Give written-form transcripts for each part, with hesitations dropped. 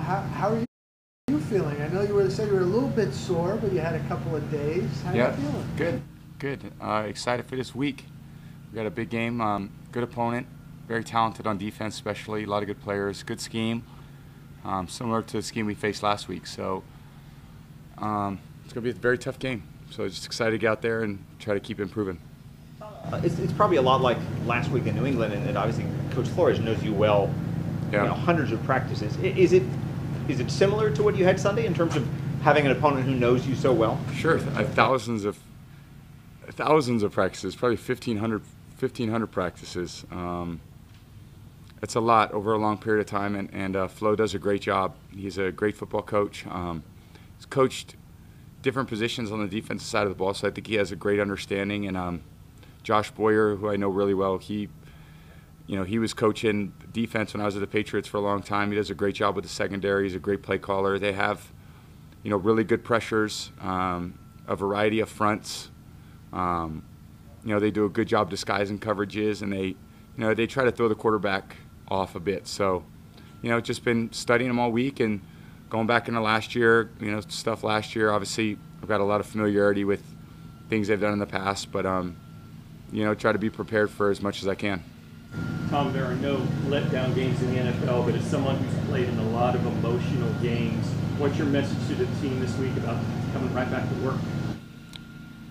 How are you feeling? I know said you were a little bit sore, but you had a couple of days. How are you feeling? Good. Excited for this week. We got a big game, good opponent, very talented on defense especially, a lot of good players, good scheme, similar to the scheme we faced last week. So it's going to be a very tough game. So just excited to get out there and try to keep improving. It's probably a lot like last week in New England, and obviously Coach Flores knows you well. Yeah. You know, hundreds of practices. Is it similar to what you had Sunday in terms of having an opponent who knows you so well? Sure, thousands of practices, probably 1,500 practices. It's a lot over a long period of time, and Flo does a great job. He's a great football coach. He's coached different positions on the defensive side of the ball, so I think he has a great understanding. And Josh Boyer, who I know really well, he was coaching defense when I was at the Patriots for a long time. He does a great job with the secondary. He's a great play caller. They have, really good pressures, a variety of fronts. They do a good job disguising coverages, and they try to throw the quarterback off a bit. So, just been studying them all week and going back into last year, stuff last year. Obviously, I've got a lot of familiarity with things they've done in the past, but, try to be prepared for as much as I can. Tom, there are no letdown games in the NFL, but as someone who's played in a lot of emotional games, what's your message to the team this week about coming right back to work?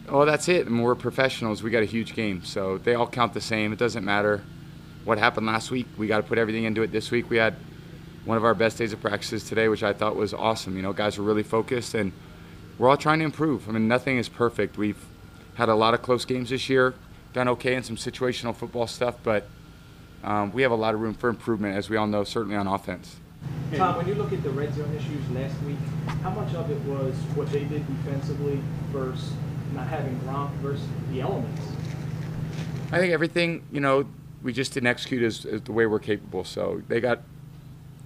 Oh, that's it. And we're professionals. We got a huge game, so they all count the same. It doesn't matter what happened last week. We got to put everything into it this week. We had one of our best days of practices today, which I thought was awesome. Guys were really focused, and we're all trying to improve. I mean, nothing is perfect. We've had a lot of close games this year, done okay in some situational football stuff, but we have a lot of room for improvement, as we all know, certainly on offense. Tom, when you look at the red zone issues last week, how much of it was what they did defensively versus not having Gronk versus the elements? I think everything, we just didn't execute as the way we're capable. So they got,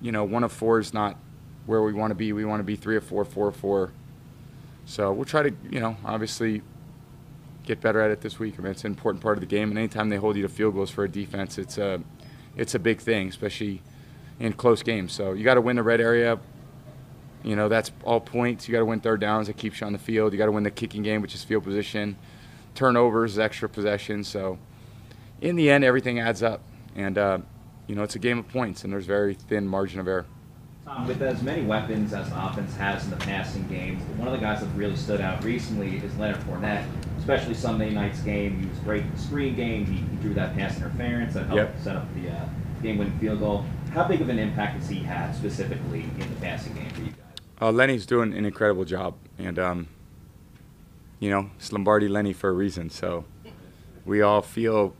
1 of 4 is not where we want to be. We want to be 3 of 4, 4 of 4. So we'll try to, obviously get better at it this week. I mean, it's an important part of the game, and anytime they hold you to field goals for a defense, it's a big thing, especially in close games. So you got to win the red area. That's all points. You got to win third downs. It keeps you on the field. You got to win the kicking game, which is field position. Turnovers, extra possessions. So in the end, everything adds up, and it's a game of points, and there's very thin margin of error. With as many weapons as the offense has in the passing game, one of the guys that really stood out recently is Leonard Fournette, especially Sunday night's game. He was great in the screen game. He drew that pass interference that helped set up the game-winning field goal. How big of an impact has he had specifically in the passing game for you guys? Lenny's doing an incredible job, and it's Lombardi Lenny for a reason. So we all feel,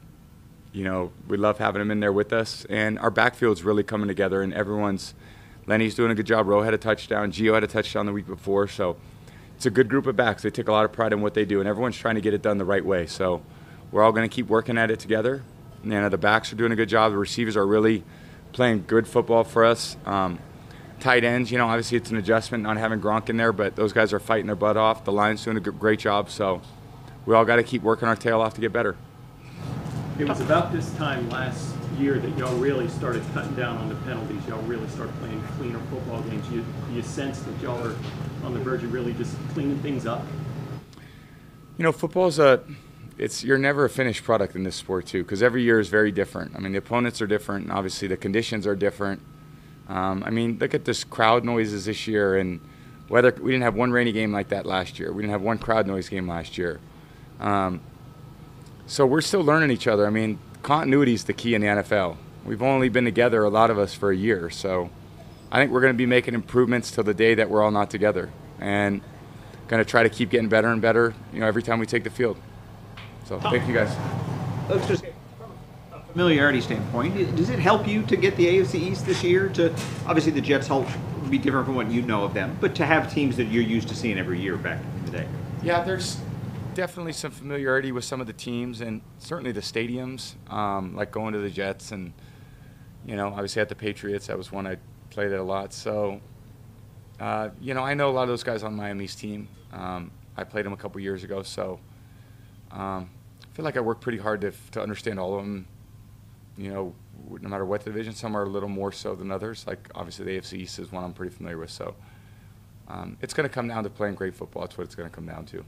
we love having him in there with us, and our backfield's really coming together, and Lenny's doing a good job. Rowe had a touchdown. Gio had a touchdown the week before. So it's a good group of backs. They take a lot of pride in what they do, and everyone's trying to get it done the right way. So we're all going to keep working at it together. And the backs are doing a good job. The receivers are really playing good football for us. Tight ends, obviously it's an adjustment not having Gronk in there, but those guys are fighting their butt off. The line's doing a great job. So we all got to keep working our tail off to get better. It was about this time last year that y'all really started cutting down on the penalties. Y'all really started playing cleaner football games. You sense that y'all are on the verge of really just cleaning things up? Football's you're never a finished product in this sport too, because every year is very different. I mean, the opponents are different, and obviously the conditions are different. Look at this crowd noises this year, and we didn't have one rainy game like that last year. We didn't have one crowd noise game last year. So we're still learning each other. I mean, continuity is the key in the NFL. We've only been together, a lot of us, for a year. So I think we're going to be making improvements till the day that we're all not together, and going to try to keep getting better and better, every time we take the field. So thank you guys. Let's just, from a familiarity standpoint, does it help you to get the AFC East this year? To obviously the Jets help be different from what you know of them, but to have teams that you're used to seeing every year back in the day. Yeah, there's definitely some familiarity with some of the teams, and certainly the stadiums, like going to the Jets, and obviously at the Patriots, that was one I played at a lot. So I know a lot of those guys on Miami's team. I played them a couple years ago, so I feel like I work pretty hard to understand all of them, no matter what division. Some are a little more so than others. Like obviously the AFC East is one I'm pretty familiar with. So it's going to come down to playing great football. That's what it's going to come down to.